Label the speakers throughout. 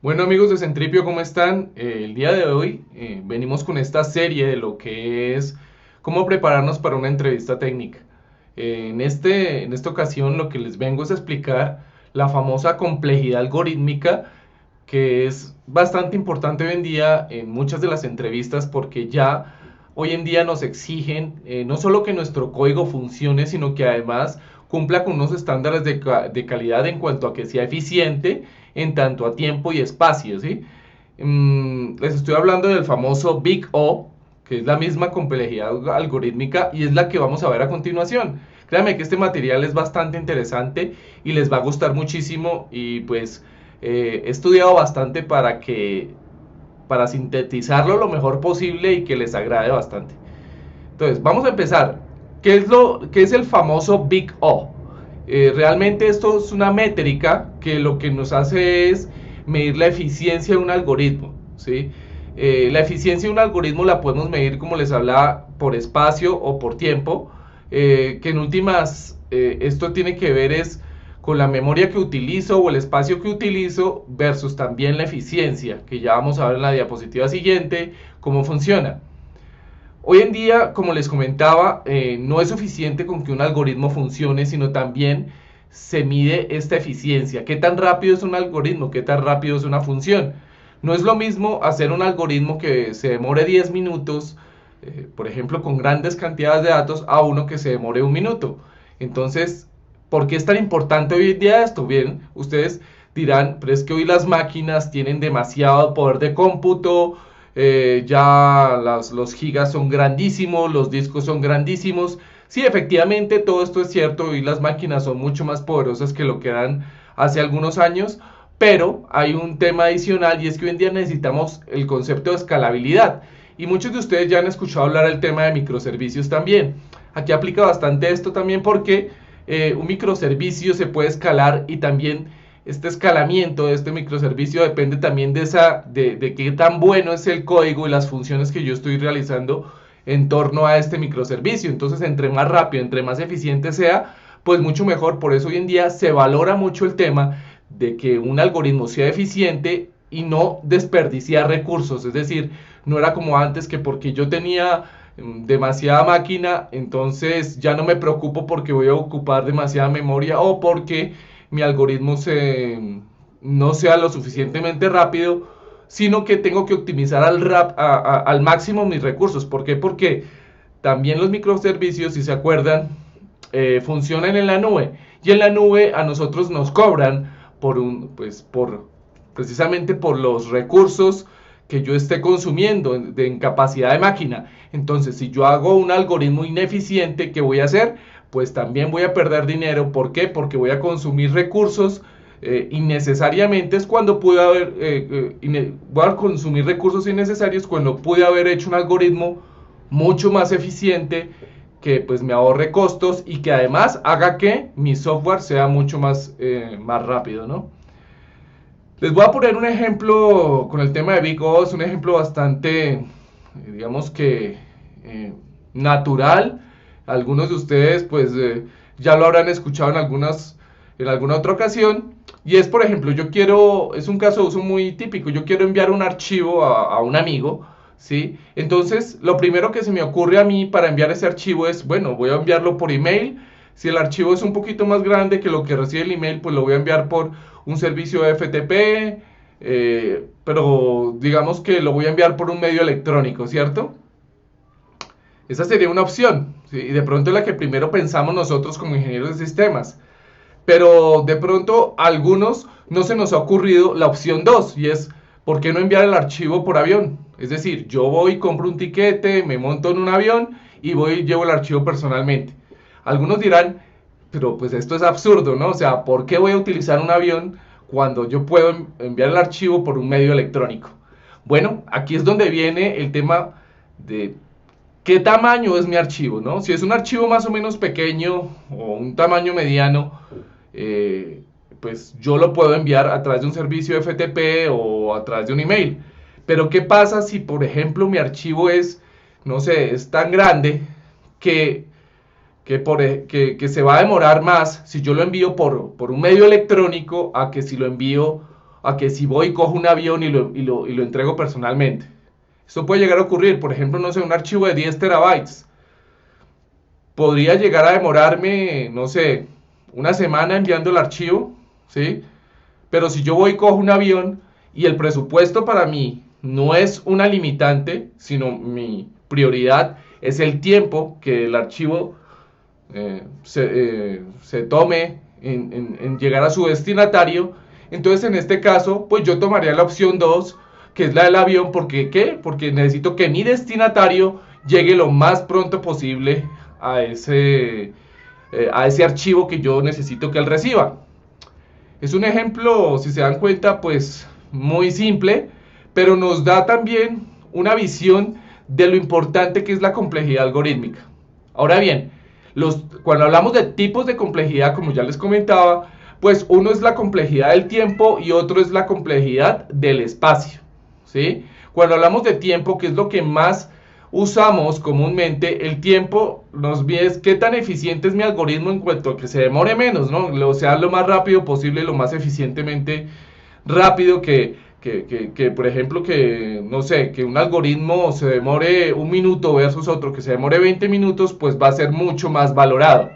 Speaker 1: Bueno amigos de Centripio, ¿cómo están? El día de hoy venimos con esta serie de lo que es cómo prepararnos para una entrevista técnica. En esta ocasión lo que les vengo es a explicar la famosa complejidad algorítmica que es bastante importante hoy en día en muchas de las entrevistas porque ya hoy en día nos exigen no solo que nuestro código funcione, sino que además cumpla con unos estándares de calidad en cuanto a que sea eficiente en tanto a tiempo y espacio, ¿sí? Les estoy hablando del famoso Big O, que es la misma complejidad algorítmica y es la que vamos a ver a continuación. Créanme que este material es bastante interesante y les va a gustar muchísimo y pues he estudiado bastante para sintetizarlo lo mejor posible y que les agrade bastante. Entonces, vamos a empezar. ¿Qué es el famoso Big O? Realmente esto es una métrica que lo que nos hace es medir la eficiencia de un algoritmo, ¿sí? La eficiencia de un algoritmo la podemos medir, como les hablaba, por espacio o por tiempo, que en últimas esto tiene que ver es con la memoria que utilizo o el espacio que utilizo versus también la eficiencia, que ya vamos a ver en la diapositiva siguiente cómo funciona. Hoy en día, como les comentaba, no es suficiente con que un algoritmo funcione, sino también se mide esta eficiencia. ¿Qué tan rápido es un algoritmo? ¿Qué tan rápido es una función? No es lo mismo hacer un algoritmo que se demore 10 minutos, por ejemplo, con grandes cantidades de datos, a uno que se demore un minuto. Entonces, ¿por qué es tan importante hoy en día esto? Bien, ustedes dirán, pero es que hoy las máquinas tienen demasiado poder de cómputo, ya los gigas son grandísimos, los discos son grandísimos. Sí, efectivamente, todo esto es cierto y las máquinas son mucho más poderosas que lo que eran hace algunos años, pero hay un tema adicional y es que hoy en día necesitamos el concepto de escalabilidad. Y muchos de ustedes ya han escuchado hablar del tema de microservicios también. Aquí aplica bastante esto también porque un microservicio se puede escalar y también este escalamiento de este microservicio depende también de qué tan bueno es el código y las funciones que yo estoy realizando en torno a este microservicio. Entonces, entre más rápido, entre más eficiente sea, pues mucho mejor. Por eso hoy en día se valora mucho el tema de que un algoritmo sea eficiente y no desperdiciar recursos. Es decir, no era como antes que porque yo tenía demasiada máquina, entonces ya no me preocupo porque voy a ocupar demasiada memoria o porque mi algoritmo no sea lo suficientemente rápido, sino que tengo que optimizar al máximo mis recursos. ¿Por qué? Porque también los microservicios, si se acuerdan, funcionan en la nube. Y en la nube a nosotros nos cobran precisamente por los recursos que yo esté consumiendo en capacidad de máquina. Entonces, si yo hago un algoritmo ineficiente, ¿qué voy a hacer? Pues también voy a perder dinero. ¿Por qué? Porque voy a consumir recursos innecesariamente. Es cuando voy a consumir recursos innecesarios cuando pude haber hecho un algoritmo mucho más eficiente que pues me ahorre costos y que además haga que mi software sea mucho más rápido, ¿no? Les voy a poner un ejemplo con el tema de Big O, es un ejemplo bastante, digamos que natural. Algunos de ustedes pues ya lo habrán escuchado en alguna otra ocasión. Y es, por ejemplo, es un caso de uso muy típico, yo quiero enviar un archivo a un amigo, ¿sí? Entonces, lo primero que se me ocurre a mí para enviar ese archivo es, bueno, voy a enviarlo por email. Si el archivo es un poquito más grande que lo que recibe el email, pues lo voy a enviar por un servicio de FTP, pero digamos que lo voy a enviar por un medio electrónico, ¿cierto? Esa sería una opción, ¿sí? Y de pronto es la que primero pensamos nosotros como ingenieros de sistemas. Pero de pronto a algunos no se nos ha ocurrido la opción 2 y es, ¿por qué no enviar el archivo por avión? Es decir, yo voy, compro un tiquete, me monto en un avión y voy y llevo el archivo personalmente. Algunos dirán, pero pues esto es absurdo, ¿no? O sea, ¿por qué voy a utilizar un avión cuando yo puedo enviar el archivo por un medio electrónico? Bueno, aquí es donde viene el tema de qué tamaño es mi archivo, ¿no? Si es un archivo más o menos pequeño o un tamaño mediano, eh, pues yo lo puedo enviar a través de un servicio FTP o a través de un email. Pero ¿qué pasa si, por ejemplo, mi archivo es, no sé, es tan grande que, que se va a demorar más si yo lo envío por un medio electrónico a que si lo envío a que si voy cojo un avión y lo entrego personalmente. Esto puede llegar a ocurrir, por ejemplo, no sé, un archivo de 10 terabytes. Podría llegar a demorarme, no sé, una semana enviando el archivo, ¿sí? Pero si yo voy y cojo un avión y el presupuesto para mí no es una limitante, sino mi prioridad es el tiempo que el archivo se tome en llegar a su destinatario, entonces en este caso, pues yo tomaría la opción 2, que es la del avión. ¿Por qué? Porque necesito que mi destinatario llegue lo más pronto posible a ese archivo que yo necesito que él reciba. Es un ejemplo, si se dan cuenta, pues muy simple, pero nos da también una visión de lo importante que es la complejidad algorítmica. Ahora bien, cuando hablamos de tipos de complejidad, como ya les comentaba, pues uno es la complejidad del tiempo y otro es la complejidad del espacio, ¿sí? Cuando hablamos de tiempo, que es lo que más usamos comúnmente, el tiempo nos mide qué tan eficiente es mi algoritmo en cuanto a que se demore menos, ¿no? O sea, lo más rápido posible, lo más eficientemente rápido por ejemplo, no sé, que un algoritmo se demore un minuto versus otro que se demore 20 minutos, pues va a ser mucho más valorado.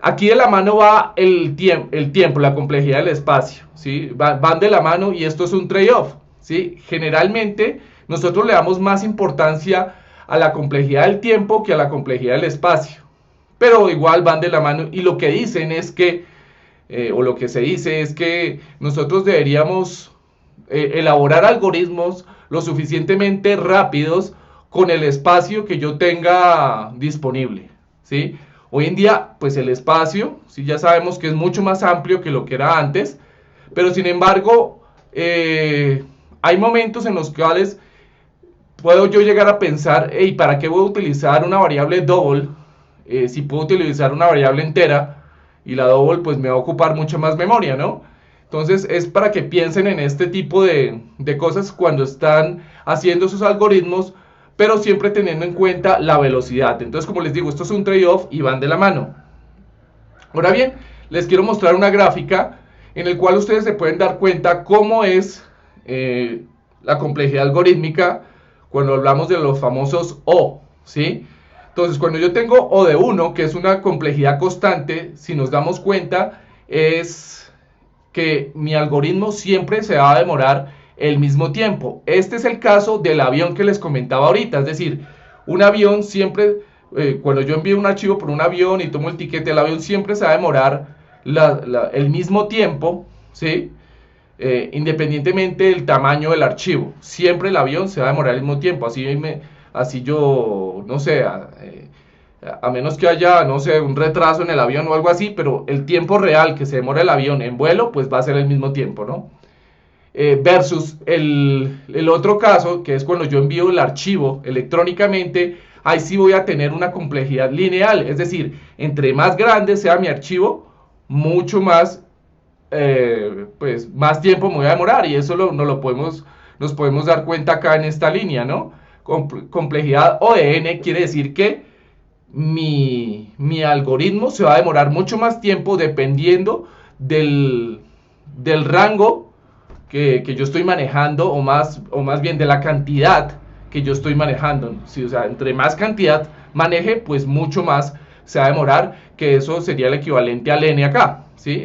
Speaker 1: Aquí de la mano va el tiempo, la complejidad del espacio, ¿sí? Van de la mano y esto es un trade-off, ¿sí? Generalmente nosotros le damos más importancia a la complejidad del tiempo que a la complejidad del espacio, pero igual van de la mano y lo que dicen es que, o lo que se dice es que nosotros deberíamos elaborar algoritmos lo suficientemente rápidos con el espacio que yo tenga disponible, ¿sí? Hoy en día, pues el espacio, sí, ya sabemos que es mucho más amplio que lo que era antes, pero sin embargo, hay momentos en los cuales puedo yo llegar a pensar, hey, ¿para qué voy a utilizar una variable double? Si puedo utilizar una variable entera, y la double pues me va a ocupar mucha más memoria, ¿no? Entonces es para que piensen en este tipo de cosas cuando están haciendo sus algoritmos, pero siempre teniendo en cuenta la velocidad. Entonces, como les digo, esto es un trade-off y van de la mano. Ahora bien, les quiero mostrar una gráfica en el cual ustedes se pueden dar cuenta cómo es la complejidad algorítmica cuando hablamos de los famosos O, ¿sí? Entonces, cuando yo tengo O de 1, que es una complejidad constante, si nos damos cuenta, es que mi algoritmo siempre se va a demorar el mismo tiempo. Este es el caso del avión que les comentaba ahorita, es decir, un avión siempre, cuando yo envío un archivo por un avión y tomo el tiquete, el avión siempre se va a demorar el mismo tiempo, ¿sí? Independientemente del tamaño del archivo, siempre el avión se va a demorar el mismo tiempo. Así yo, no sé, a menos que haya, no sé, un retraso en el avión o algo así, pero el tiempo real que se demora el avión en vuelo, pues va a ser el mismo tiempo, ¿no? Versus el otro caso, que es cuando yo envío el archivo electrónicamente, ahí sí voy a tener una complejidad lineal, es decir, entre más grande sea mi archivo, mucho más, pues, más tiempo me voy a demorar, y eso nos podemos dar cuenta acá en esta línea, ¿no? Complejidad O de n quiere decir que mi algoritmo se va a demorar mucho más tiempo dependiendo del rango que yo estoy manejando, o más bien de la cantidad que yo estoy manejando. ¿Sí? O sea, entre más cantidad maneje, pues mucho más se va a demorar, que eso sería el equivalente al n acá, ¿sí?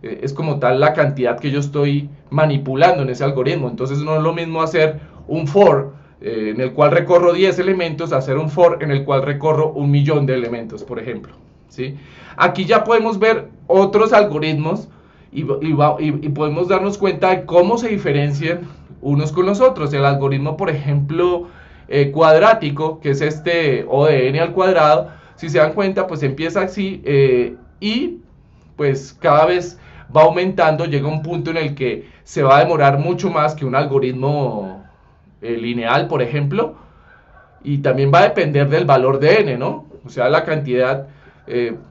Speaker 1: Es como tal la cantidad que yo estoy manipulando en ese algoritmo. Entonces no es lo mismo hacer un for en el cual recorro 10 elementos, hacer un for en el cual recorro 1.000.000 de elementos, por ejemplo, ¿sí? Aquí ya podemos ver otros algoritmos y podemos darnos cuenta de cómo se diferencian unos con los otros. El algoritmo, por ejemplo, cuadrático, que es este O de n al cuadrado, si se dan cuenta, pues empieza así y pues cada vez va aumentando, llega un punto en el que se va a demorar mucho más que un algoritmo lineal, por ejemplo, y también va a depender del valor de n, ¿no? O sea, la cantidad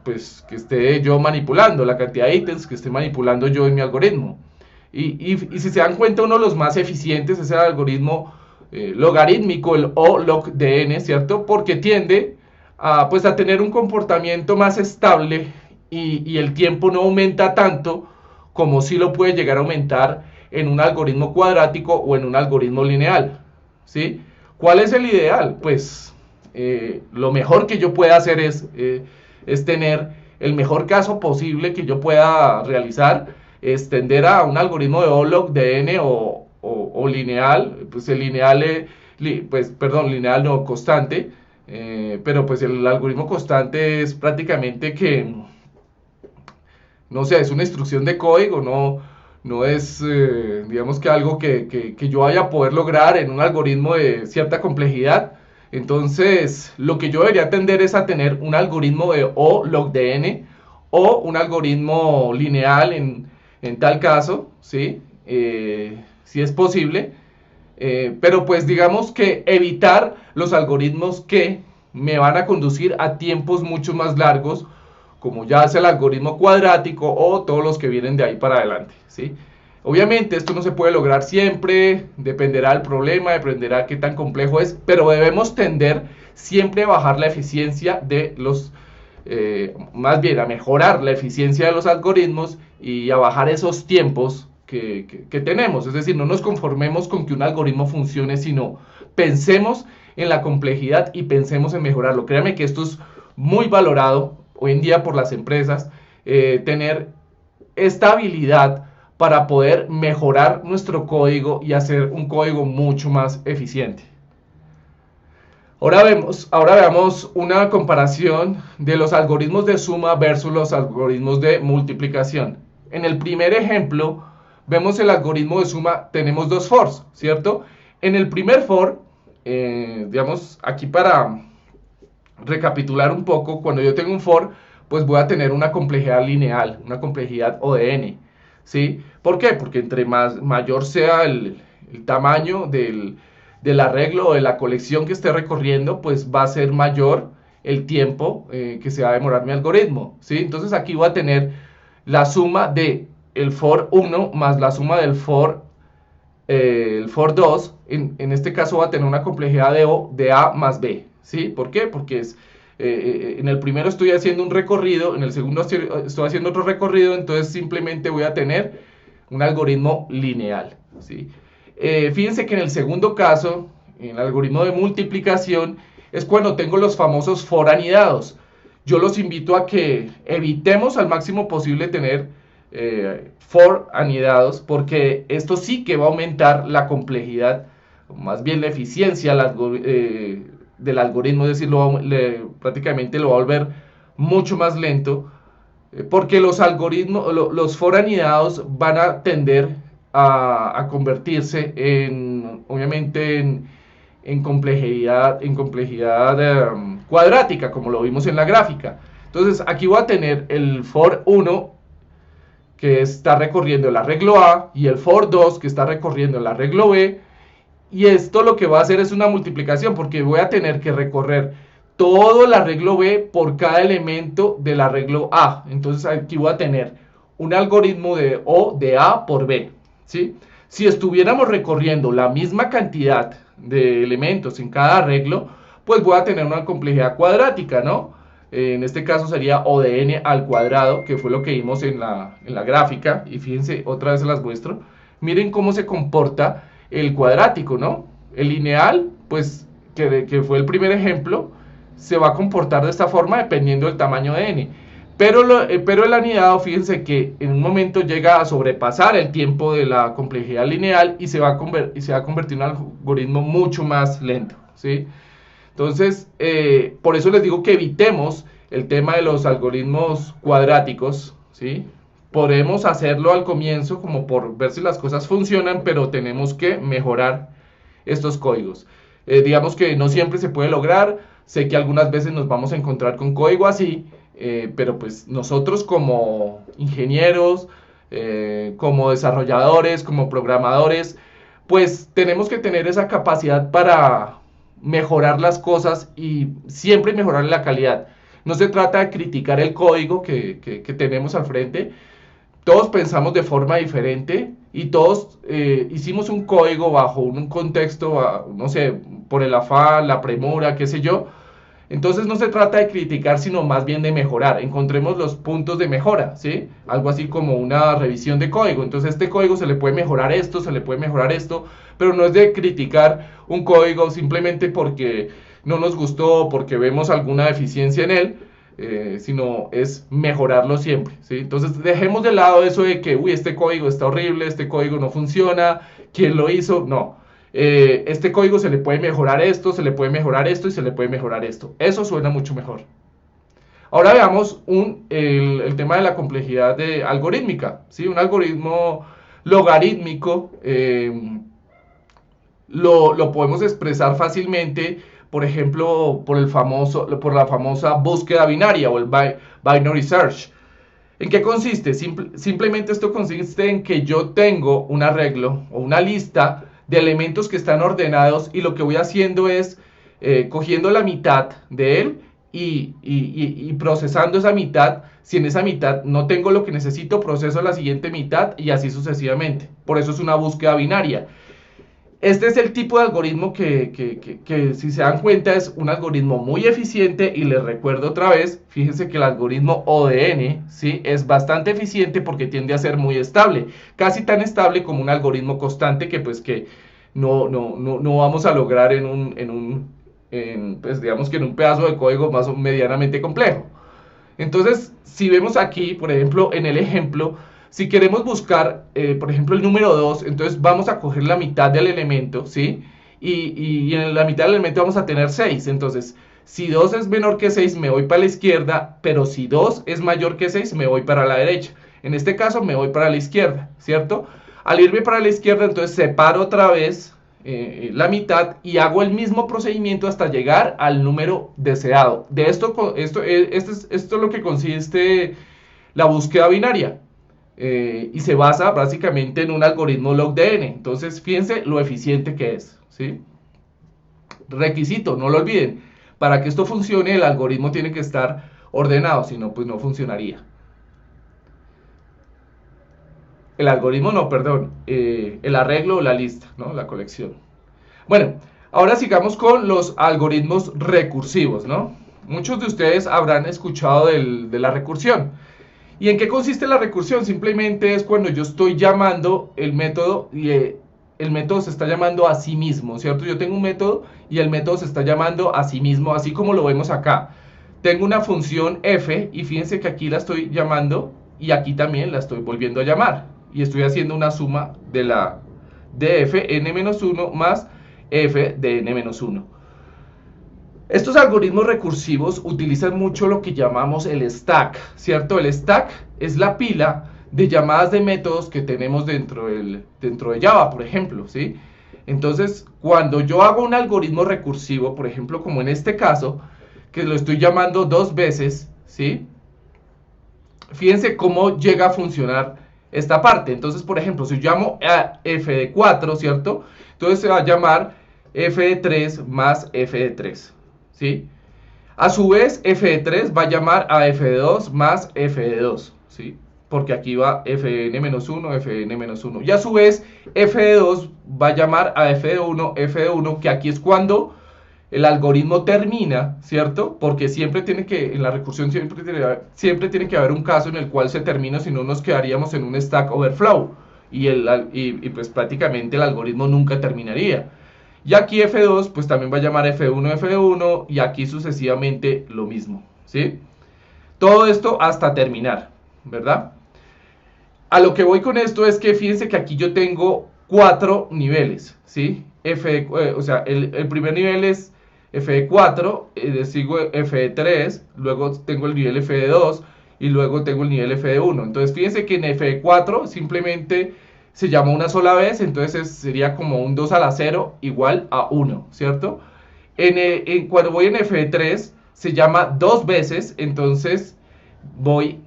Speaker 1: pues que esté yo manipulando, la cantidad de ítems que esté manipulando yo en mi algoritmo. Y si se dan cuenta, uno de los más eficientes es el algoritmo logarítmico, el O log de n, ¿cierto? Porque tiende pues a tener un comportamiento más estable y el tiempo no aumenta tanto como sí lo puede llegar a aumentar en un algoritmo cuadrático o en un algoritmo lineal, ¿sí? ¿Cuál es el ideal? Pues lo mejor que yo pueda hacer es tener el mejor caso posible que yo pueda realizar, es tender a un algoritmo de O log de n o lineal, pues el lineal, lineal no, constante, pero pues el algoritmo constante es prácticamente que, no sé, es una instrucción de código, no es, digamos que algo que yo vaya a poder lograr en un algoritmo de cierta complejidad. Entonces, lo que yo debería tender es a tener un algoritmo de O log de n o un algoritmo lineal en tal caso, ¿sí? Si es posible. Pero pues digamos que evitar los algoritmos que me van a conducir a tiempos mucho más largos, como ya es el algoritmo cuadrático o todos los que vienen de ahí para adelante, ¿sí? Obviamente esto no se puede lograr siempre, dependerá del problema, dependerá qué tan complejo es, pero debemos tender siempre a bajar la eficiencia de los, más bien a mejorar la eficiencia de los algoritmos y a bajar esos tiempos que tenemos. Es decir, no nos conformemos con que un algoritmo funcione, sino pensemos en la complejidad y pensemos en mejorarlo. Créanme que esto es muy valorado hoy en día por las empresas, tener esta habilidad para poder mejorar nuestro código y hacer un código mucho más eficiente. Ahora veamos una comparación de los algoritmos de suma versus los algoritmos de multiplicación. En el primer ejemplo, vemos el algoritmo de suma, tenemos dos fors, ¿cierto? En el primer for, digamos, aquí para recapitular un poco, cuando yo tengo un for, pues voy a tener una complejidad lineal, una complejidad O de n, ¿sí? ¿Por qué? Porque entre mayor sea el tamaño del arreglo o de la colección que esté recorriendo, pues va a ser mayor el tiempo que se va a demorar mi algoritmo, ¿sí? Entonces aquí voy a tener la suma de el for 1 más la suma del el for 2, en este caso va a tener una complejidad de O de A más B, ¿sí? ¿Por qué? Porque en el primero estoy haciendo un recorrido, en el segundo estoy haciendo otro recorrido, entonces simplemente voy a tener un algoritmo lineal, ¿sí? Fíjense que en el segundo caso, en el algoritmo de multiplicación, es cuando tengo los famosos for anidados. Yo los invito a que evitemos al máximo posible tener for anidados, porque esto sí que va a aumentar la complejidad, más bien la eficiencia del algoritmo, es decir, prácticamente lo va a volver mucho más lento, porque los algoritmos, los for anidados van a tender a convertirse obviamente en complejidad cuadrática, como lo vimos en la gráfica. Entonces aquí voy a tener el for 1 que está recorriendo el arreglo A y el for 2 que está recorriendo el arreglo B, y esto lo que va a hacer es una multiplicación, porque voy a tener que recorrer todo el arreglo B por cada elemento del arreglo A. Entonces aquí voy a tener un algoritmo de O de A por B, ¿sí? Si estuviéramos recorriendo la misma cantidad de elementos en cada arreglo, pues voy a tener una complejidad cuadrática, ¿no? En este caso sería O de n al cuadrado, que fue lo que vimos en la gráfica. Y fíjense, otra vez se las muestro. Miren cómo se comporta el cuadrático, ¿no? El lineal, pues, que fue el primer ejemplo, se va a comportar de esta forma dependiendo del tamaño de n. Pero el anidado, fíjense que en un momento llega a sobrepasar el tiempo de la complejidad lineal y se va a convertir en un algoritmo mucho más lento, ¿sí? Entonces, por eso les digo que evitemos el tema de los algoritmos cuadráticos, ¿sí? Podemos hacerlo al comienzo como por ver si las cosas funcionan, pero tenemos que mejorar estos códigos. Digamos que no siempre se puede lograr, sé que algunas veces nos vamos a encontrar con código así, pero pues nosotros como ingenieros, como desarrolladores, como programadores, pues tenemos que tener esa capacidad para mejorar las cosas y siempre mejorar la calidad. No se trata de criticar el código que tenemos al frente. Todos pensamos de forma diferente y todos hicimos un código bajo un contexto, no sé, por el afán, la premura, qué sé yo. Entonces no se trata de criticar, sino más bien de mejorar. Encontremos los puntos de mejora, ¿sí? Algo así como una revisión de código. Entonces este código se le puede mejorar esto, se le puede mejorar esto, pero no es de criticar un código simplemente porque no nos gustó, porque vemos alguna deficiencia en él, sino es mejorarlo siempre, ¿sí? Entonces dejemos de lado eso de que, uy, este código está horrible, este código no funciona, ¿quién lo hizo? No. Este código se le puede mejorar esto, se le puede mejorar esto y se le puede mejorar esto. Eso suena mucho mejor. Ahora veamos el tema de la complejidad algorítmica, ¿sí? Un algoritmo logarítmico lo podemos expresar fácilmente, por ejemplo, por la famosa búsqueda binaria o el binary search. ¿En qué consiste? Simplemente esto consiste en que yo tengo un arreglo o una lista de elementos que están ordenados y lo que voy haciendo es cogiendo la mitad de él y procesando esa mitad. Si en esa mitad no tengo lo que necesito, proceso la siguiente mitad y así sucesivamente. Por eso es una búsqueda binaria. Este es el tipo de algoritmo que, si se dan cuenta, es un algoritmo muy eficiente y les recuerdo otra vez, fíjense que el algoritmo ODN, ¿sí? Es bastante eficiente porque tiende a ser muy estable, casi tan estable como un algoritmo constante que pues que no vamos a lograr pues digamos que en un pedazo de código más o medianamente complejo. Entonces, si vemos aquí, por ejemplo, en el ejemplo, si queremos buscar, por ejemplo, el número 2, entonces vamos a coger la mitad del elemento, ¿sí? Y en la mitad del elemento vamos a tener 6. Entonces, si 2 es menor que 6, me voy para la izquierda, pero si 2 es mayor que 6, me voy para la derecha. En este caso, me voy para la izquierda, ¿cierto? Al irme para la izquierda, entonces separo otra vez la mitad y hago el mismo procedimiento hasta llegar al número deseado. De esto es lo que consiste la búsqueda binaria. Y se basa básicamente en un algoritmo logDN. Entonces, fíjense lo eficiente que es, ¿sí? Requisito, no lo olviden. Para que esto funcione, el algoritmo tiene que estar ordenado, si no, pues no funcionaría. El algoritmo no, perdón, el arreglo o la lista, ¿no? La colección. Bueno, ahora sigamos con los algoritmos recursivos, ¿no? Muchos de ustedes habrán escuchado de la recursión. ¿Y en qué consiste la recursión? Simplemente es cuando yo estoy llamando el método y el método se está llamando a sí mismo, ¿cierto? Yo tengo un método y el método se está llamando a sí mismo, así como lo vemos acá. Tengo una función f y fíjense que aquí la estoy llamando y aquí también la estoy volviendo a llamar. Y estoy haciendo una suma de f n-1 más f de n-1. Estos algoritmos recursivos utilizan mucho lo que llamamos el stack, ¿cierto? El stack es la pila de llamadas de métodos que tenemos dentro de Java, por ejemplo, ¿sí? Entonces, cuando yo hago un algoritmo recursivo, por ejemplo, como en este caso, que lo estoy llamando 2 veces, ¿sí? Fíjense cómo llega a funcionar esta parte. Entonces, por ejemplo, si yo llamo a f de 4, ¿cierto? Entonces se va a llamar f de 3 más f de 3. ¿Sí? A su vez, f de 3 va a llamar a f de 2 más f de 2, ¿sí? Porque aquí va fn-1, fn-1. Y a su vez, f de 2 va a llamar a f de 1, que aquí es cuando el algoritmo termina, ¿cierto? Porque siempre tiene que, en la recursión siempre tiene que haber un caso en el cual se termina, si no nos quedaríamos en un stack overflow. Y pues prácticamente el algoritmo nunca terminaría. Y aquí F2 pues también va a llamar F1, F1 y aquí sucesivamente lo mismo, ¿sí? Todo esto hasta terminar, ¿verdad? A lo que voy con esto es que fíjense que aquí yo tengo 4 niveles, ¿sí? O sea, el primer nivel es F de 4, sigo F de 3, luego tengo el nivel F de 2 y luego tengo el nivel F de 1. Entonces fíjense que en F de 4 simplemente se llama una sola vez, entonces sería como un 2 a la 0 igual a 1, ¿cierto? Cuando voy en F3 se llama 2 veces, entonces voy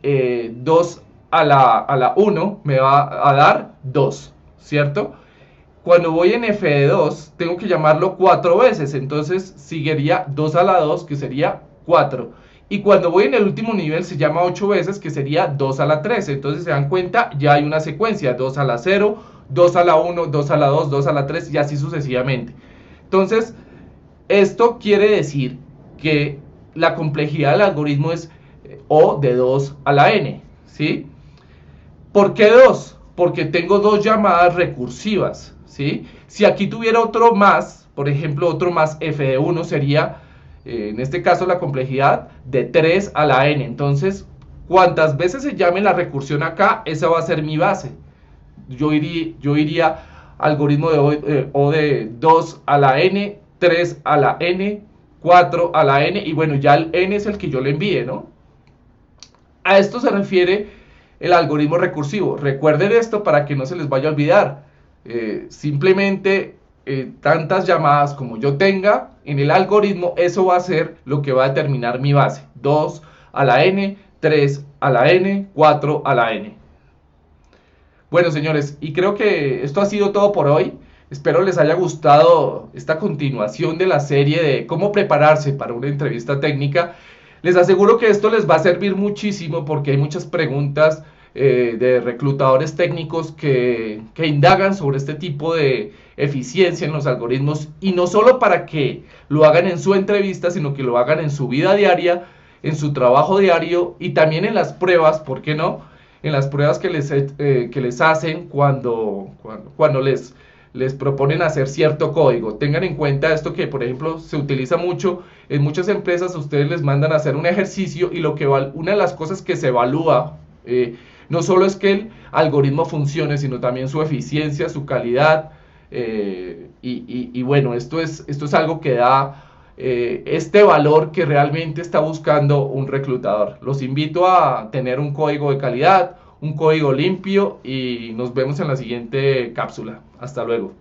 Speaker 1: 2 a la 1 me va a dar 2, ¿cierto? Cuando voy en F2 tengo que llamarlo 4 veces, entonces seguiría 2 a la 2 que sería 4. Y cuando voy en el último nivel se llama 8 veces, que sería 2 a la 3. Entonces se dan cuenta, ya hay una secuencia, 2 a la 0, 2 a la 1, 2 a la 2, 2 a la 3 y así sucesivamente. Entonces, esto quiere decir que la complejidad del algoritmo es O de 2 a la n, ¿sí? ¿Por qué 2? Porque tengo dos llamadas recursivas, ¿sí? Si aquí tuviera otro más, por ejemplo, otro más f de 1 sería, en este caso, la complejidad de 3 a la n. Entonces, cuantas veces se llame la recursión acá, esa va a ser mi base. Yo iría algoritmo de O de 2 a la n, 3 a la n, 4 a la n, y bueno, ya el n es el que yo le envíe, ¿no? A esto se refiere el algoritmo recursivo. Recuerden esto para que no se les vaya a olvidar. Simplemente tantas llamadas como yo tenga en el algoritmo, eso va a ser lo que va a determinar mi base. 2 a la n, 3 a la n, 4 a la n. Bueno, señores, y creo que esto ha sido todo por hoy. Espero les haya gustado esta continuación de la serie de cómo prepararse para una entrevista técnica. Les aseguro que esto les va a servir muchísimo porque hay muchas preguntas de reclutadores técnicos que indagan sobre este tipo de eficiencia en los algoritmos, y no solo para que lo hagan en su entrevista, sino que lo hagan en su vida diaria, en su trabajo diario y también en las pruebas, ¿por qué no? En las pruebas que les hacen cuando les proponen hacer cierto código. Tengan en cuenta esto, que por ejemplo se utiliza mucho en muchas empresas. A ustedes les mandan a hacer un ejercicio y una de las cosas que se evalúa no solo es que el algoritmo funcione, sino también su eficiencia, su calidad, y bueno, esto es algo que da este valor que realmente está buscando un reclutador. Los invito a tener un código de calidad, un código limpio, y nos vemos en la siguiente cápsula. Hasta luego.